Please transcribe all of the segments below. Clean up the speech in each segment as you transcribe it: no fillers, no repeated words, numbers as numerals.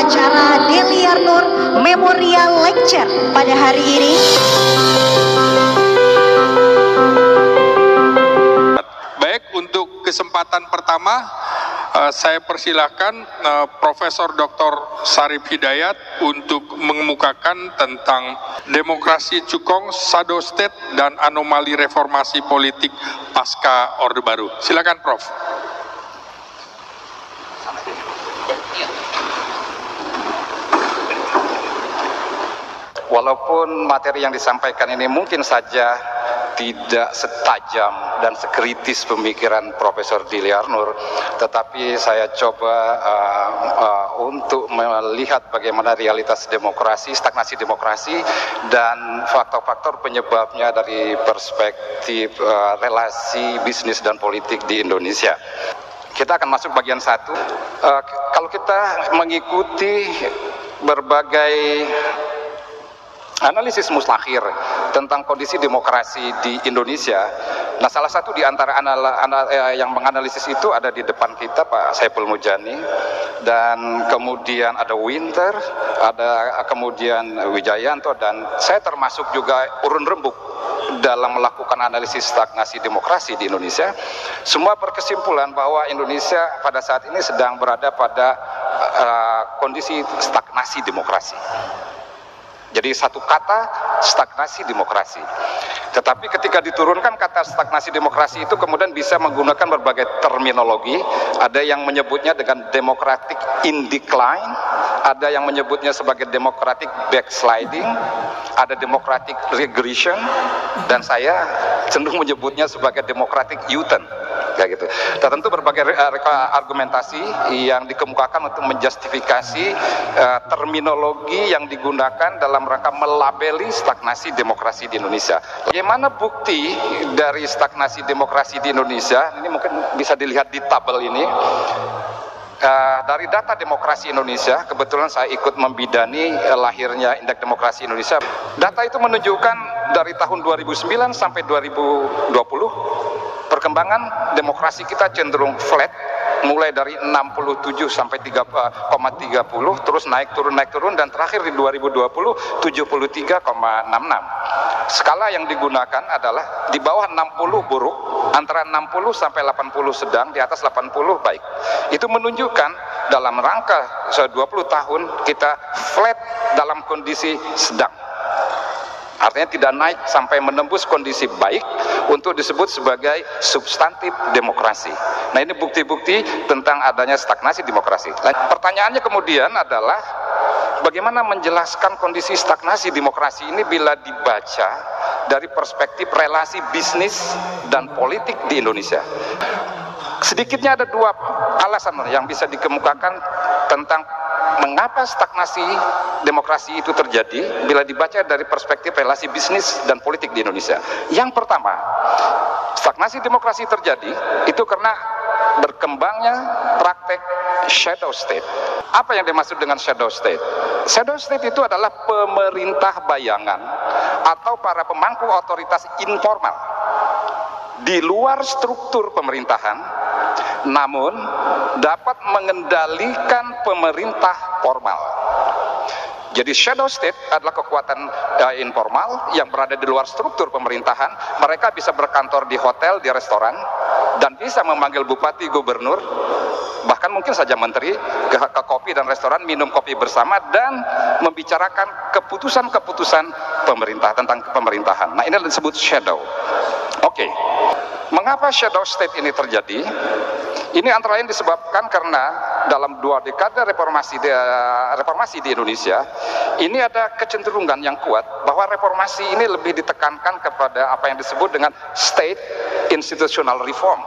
Acara Deliarnur Memorial Lecture pada hari ini. Baik, untuk kesempatan pertama saya persilahkan Profesor Dr. Syarif Hidayat untuk mengemukakan tentang demokrasi cukong, shadow state, dan anomali reformasi politik pasca Orde Baru. Silakan, Prof. Walaupun materi yang disampaikan ini mungkin saja tidak setajam dan sekritis pemikiran Profesor Deliarnur, tetapi saya coba untuk melihat bagaimana realitas demokrasi, stagnasi demokrasi, dan faktor-faktor penyebabnya dari perspektif relasi bisnis dan politik di Indonesia. Kita akan masuk bagian satu. Kalau kita mengikuti berbagai analisis mustakhir tentang kondisi demokrasi di Indonesia. Nah, salah satu di antara yang menganalisis itu ada di depan kita Pak Saiful Mujani, dan kemudian ada Winter, ada kemudian Wijayanto, dan saya termasuk juga urun rembuk dalam melakukan analisis stagnasi demokrasi di Indonesia. Semua berkesimpulan bahwa Indonesia pada saat ini sedang berada pada kondisi stagnasi demokrasi. Jadi satu kata, stagnasi demokrasi. Tetapi ketika diturunkan kata stagnasi demokrasi itu kemudian bisa menggunakan berbagai terminologi. Ada yang menyebutnya dengan democratic in decline, ada yang menyebutnya sebagai democratic backsliding, ada democratic regression, dan saya cenderung menyebutnya sebagai democratic U-turn. Kayak gitu. Dan tentu berbagai argumentasi yang dikemukakan untuk menjustifikasi terminologi yang digunakan dalam rangka melabeli stagnasi demokrasi di Indonesia. Bagaimana bukti dari stagnasi demokrasi di Indonesia? Ini mungkin bisa dilihat di tabel ini. Dari data demokrasi Indonesia, kebetulan saya ikut membidani lahirnya Indeks Demokrasi Indonesia. Data itu menunjukkan dari tahun 2009 sampai 2020 perkembangan demokrasi kita cenderung flat, mulai dari 67 sampai 3,30, terus naik turun, dan terakhir di 2020 73,66. Skala yang digunakan adalah di bawah 60 buruk, antara 60 sampai 80 sedang, di atas 80 baik. Itu menunjukkan dalam rangka 20 tahun kita flat dalam kondisi sedang. Artinya tidak naik sampai menembus kondisi baik untuk disebut sebagai substantif demokrasi. Nah, ini bukti-bukti tentang adanya stagnasi demokrasi. Pertanyaannya kemudian adalah bagaimana menjelaskan kondisi stagnasi demokrasi ini bila dibaca dari perspektif relasi bisnis dan politik di Indonesia. Sedikitnya ada dua alasan yang bisa dikemukakan tentang mengapa stagnasi demokrasi itu terjadi bila dibaca dari perspektif relasi bisnis dan politik di Indonesia. Yang pertama, stagnasi demokrasi terjadi itu karena berkembangnya praktek shadow state. Apa yang dimaksud dengan shadow state? Shadow state itu adalah pemerintah bayangan atau para pemangku otoritas informal di luar struktur pemerintahan, namun dapat mengendalikan pemerintah formal. Jadi shadow state adalah kekuatan informal yang berada di luar struktur pemerintahan. Mereka bisa berkantor di hotel, di restoran, dan bisa memanggil bupati, gubernur, bahkan mungkin saja menteri ke kopi dan restoran, minum kopi bersama, dan membicarakan keputusan-keputusan pemerintah tentang pemerintahan. Nah, ini disebut shadow. Oke. Mengapa shadow state ini terjadi? Ini antara lain disebabkan karena dalam 2 dekade reformasi di Indonesia, ini ada kecenderungan yang kuat bahwa reformasi ini lebih ditekankan kepada apa yang disebut dengan state institutional reform,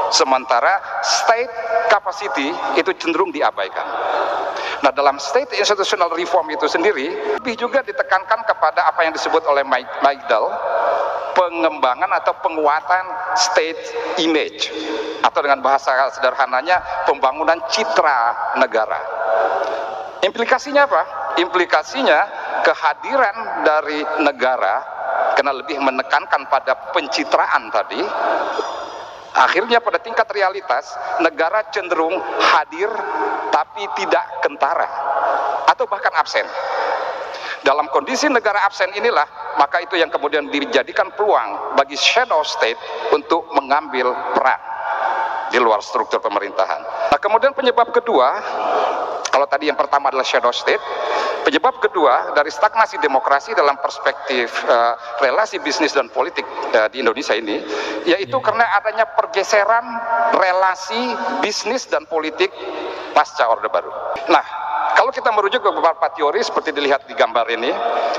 sementara state capacity itu cenderung diabaikan. Nah, dalam state institutional reform itu sendiri lebih juga ditekankan kepada apa yang disebut oleh Maigdal, pengembangan atau penguatan state image, atau dengan bahasa sederhananya pembangunan citra negara. Implikasinya apa? Implikasinya kehadiran dari negara karena lebih menekankan pada pencitraan tadi, akhirnya pada tingkat realitas negara cenderung hadir tapi tidak kentara atau bahkan absen. Dalam kondisi negara absen inilah, maka itu yang kemudian dijadikan peluang bagi shadow state untuk mengambil peran di luar struktur pemerintahan. Nah, kemudian penyebab kedua, kalau tadi yang pertama adalah shadow state, penyebab kedua dari stagnasi demokrasi dalam perspektif relasi bisnis dan politik di Indonesia ini, yaitu karena adanya pergeseran relasi bisnis dan politik pasca Orde Baru. Nah, kalau kita merujuk ke beberapa teori seperti dilihat di gambar ini,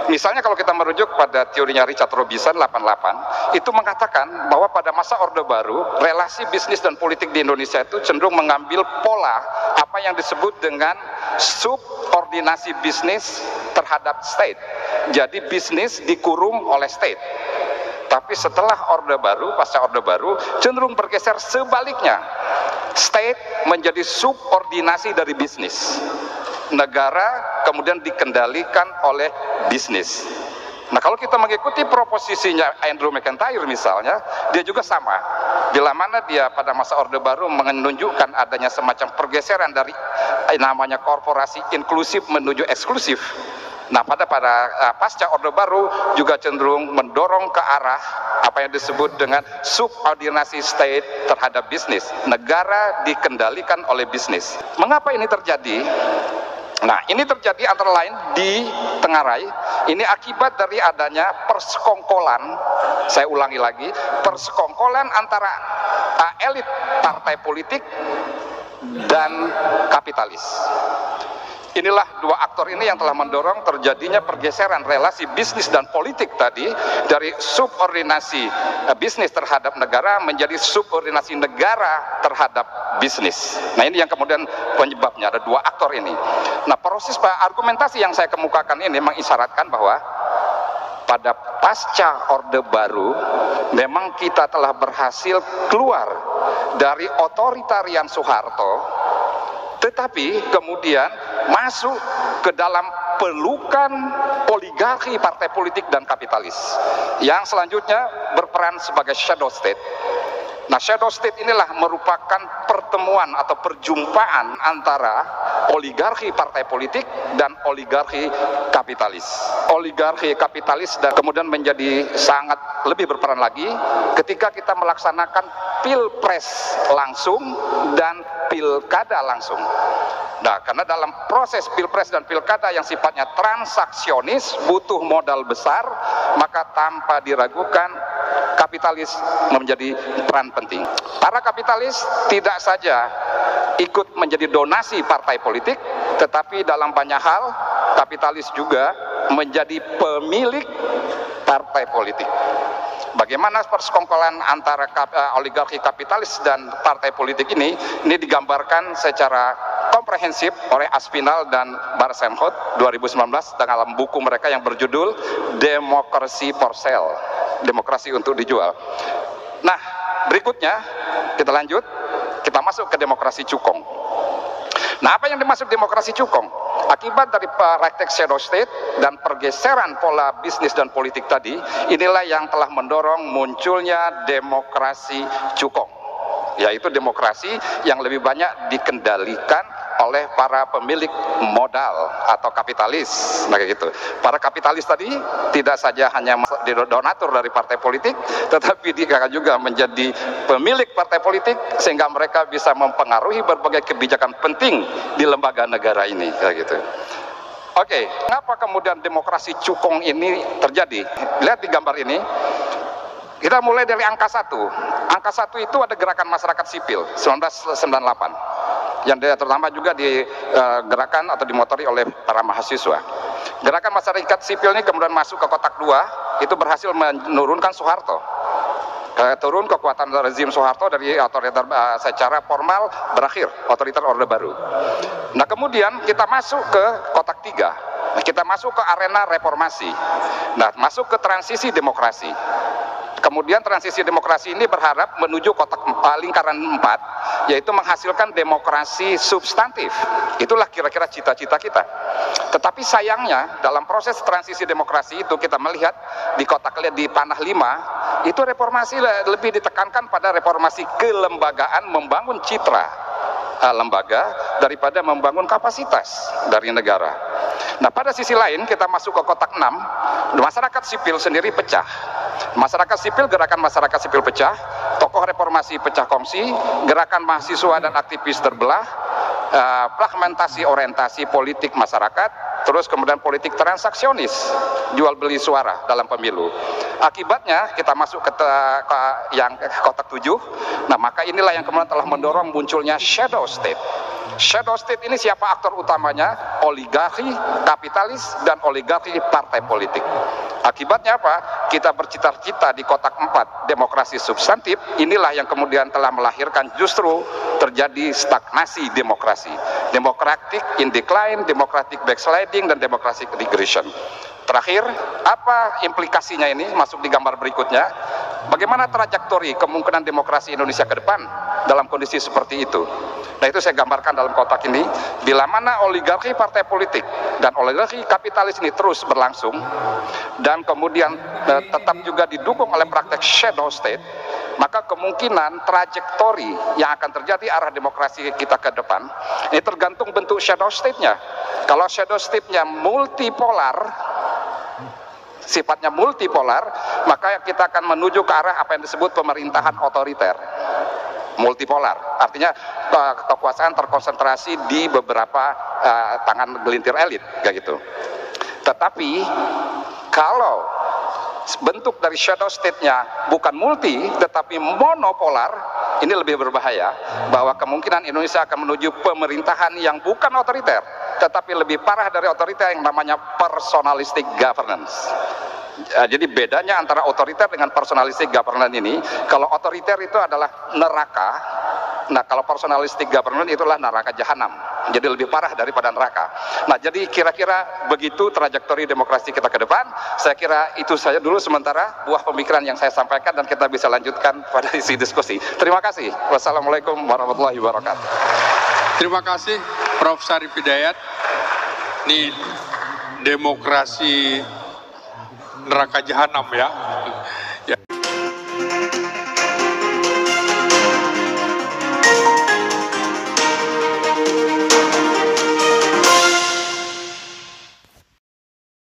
misalnya kalau kita merujuk pada teorinya Richard Robinson 88, itu mengatakan bahwa pada masa Orde Baru, relasi bisnis dan politik di Indonesia itu cenderung mengambil pola apa yang disebut dengan subordinasi bisnis terhadap state. Jadi bisnis dikurung oleh state. Tapi setelah Orde Baru, pasca Orde Baru, cenderung bergeser sebaliknya. State menjadi subordinasi dari bisnis. Negara kemudian dikendalikan oleh bisnis. Nah, kalau kita mengikuti proposisinya Andrew McIntyre misalnya, dia juga sama. Bila mana dia pada masa Orde Baru menunjukkan adanya semacam pergeseran dari namanya korporasi inklusif menuju eksklusif. Nah, pada pasca Orde Baru juga cenderung mendorong ke arah apa yang disebut dengan subordinasi state terhadap bisnis. Negara dikendalikan oleh bisnis. Mengapa ini terjadi? Nah, ini terjadi antara lain di Tenggarai. Ini akibat dari adanya persekongkolan, saya ulangi lagi, persekongkolan antara elit partai politik dan kapitalis. Inilah dua aktor ini yang telah mendorong terjadinya pergeseran relasi bisnis dan politik tadi dari subordinasi bisnis terhadap negara menjadi subordinasi negara terhadap bisnis. Nah, ini yang kemudian penyebabnya, ada dua aktor ini. Nah, proses argumentasi yang saya kemukakan ini mengisyaratkan bahwa pada pasca Orde Baru memang kita telah berhasil keluar dari otoritarian Soeharto, tetapi kemudian masuk ke dalam pelukan oligarki partai politik dan kapitalis yang selanjutnya berperan sebagai shadow state. Nah, shadow state inilah merupakan pertemuan atau perjumpaan antara oligarki partai politik dan oligarki kapitalis. Oligarki kapitalis dan kemudian menjadi sangat lebih berperan lagi ketika kita melaksanakan pilpres langsung dan pilkada langsung. Nah, karena dalam proses pilpres dan pilkada yang sifatnya transaksionis, butuh modal besar, maka tanpa diragukan kapitalis menjadi peran penting. Para kapitalis tidak saja ikut menjadi donasi partai politik, tetapi dalam banyak hal kapitalis juga menjadi pemilik partai politik. Bagaimana persekongkolan antara oligarki kapitalis dan partai politik ini digambarkan secara komprehensif oleh Aspinall dan Barsenhout 2019 dalam buku mereka yang berjudul Democracy for Sale, demokrasi untuk dijual. Nah, berikutnya kita lanjut, kita masuk ke demokrasi cukong. Nah, apa yang dimaksud demokrasi cukong? Akibat dari praktek shadow state dan pergeseran pola bisnis dan politik tadi, inilah yang telah mendorong munculnya demokrasi cukong, yaitu demokrasi yang lebih banyak dikendalikan oleh para pemilik modal atau kapitalis. Nah, kayak gitu. Para kapitalis tadi tidak saja hanya donatur dari partai politik, tetapi dia juga menjadi pemilik partai politik sehingga mereka bisa mempengaruhi berbagai kebijakan penting di lembaga negara ini, kayak gitu. Oke, mengapa kemudian demokrasi cukong ini terjadi? Lihat di gambar ini. Kita mulai dari angka 1. Angka 1 itu ada gerakan masyarakat sipil 1998 yang terutama juga digerakkan atau dimotori oleh para mahasiswa. Gerakan masyarakat sipil ini kemudian masuk ke kotak 2, itu berhasil menurunkan Soeharto. turun kekuatan rezim Soeharto dari otoriter secara formal berakhir, otoriter Orde Baru. Nah kemudian kita masuk ke kotak 3, kita masuk ke arena reformasi, nah masuk ke transisi demokrasi. Kemudian transisi demokrasi ini berharap menuju kotak lingkaran 4, yaitu menghasilkan demokrasi substantif. Itulah kira-kira cita-cita kita. Tetapi sayangnya dalam proses transisi demokrasi itu kita melihat di kotak di panah 5 itu reformasi lebih ditekankan pada reformasi kelembagaan, membangun citra lembaga daripada membangun kapasitas dari negara. Nah pada sisi lain kita masuk ke kotak 6, masyarakat sipil sendiri pecah. Masyarakat sipil, gerakan masyarakat sipil pecah, tokoh reformasi pecah kongsi, gerakan mahasiswa dan aktivis terbelah, fragmentasi orientasi politik masyarakat, terus kemudian politik transaksionis, jual beli suara dalam pemilu. Akibatnya kita masuk ke yang kotak 7. Nah maka inilah yang kemudian telah mendorong munculnya shadow state. Shadow state ini siapa aktor utamanya? Oligarki kapitalis dan oligarki partai politik. Akibatnya apa? Kita bercita-cita di kotak 4 demokrasi substantif, inilah yang kemudian telah melahirkan justru terjadi stagnasi demokrasi. Democratic in decline, democratic backsliding, dan democratic regression. Terakhir, apa implikasinya ini? Masuk di gambar berikutnya. Bagaimana trajektori kemungkinan demokrasi Indonesia ke depan dalam kondisi seperti itu? Nah itu saya gambarkan dalam kotak ini. Bila mana oligarki partai politik dan oligarki kapitalis ini terus berlangsung dan kemudian tetap juga didukung oleh praktek shadow state, maka kemungkinan trajektori yang akan terjadi arah demokrasi kita ke depan ini tergantung bentuk shadow state-nya. Kalau shadow state-nya multipolar, sifatnya multipolar, maka kita akan menuju ke arah apa yang disebut pemerintahan otoriter. Multipolar, artinya kekuasaan terkonsentrasi di beberapa tangan gelintir elit, kayak gitu. Tetapi kalau bentuk dari shadow state-nya bukan multi, tetapi monopolar, ini lebih berbahaya, bahwa kemungkinan Indonesia akan menuju pemerintahan yang bukan otoriter, tetapi lebih parah dari otoriter yang namanya personalistic governance. Jadi bedanya antara otoriter dengan personalistic governance ini, kalau otoriter itu adalah neraka, nah kalau personalistic governance itulah neraka jahanam, jadi lebih parah daripada neraka. Nah jadi kira-kira begitu trajektori demokrasi kita ke depan. Saya kira itu saja dulu sementara buah pemikiran yang saya sampaikan, dan kita bisa lanjutkan pada isi diskusi. Terima kasih. Wassalamualaikum warahmatullahi wabarakatuh. Terima kasih Prof. Sarif Hidayat. Ini demokrasi neraka jahanam ya.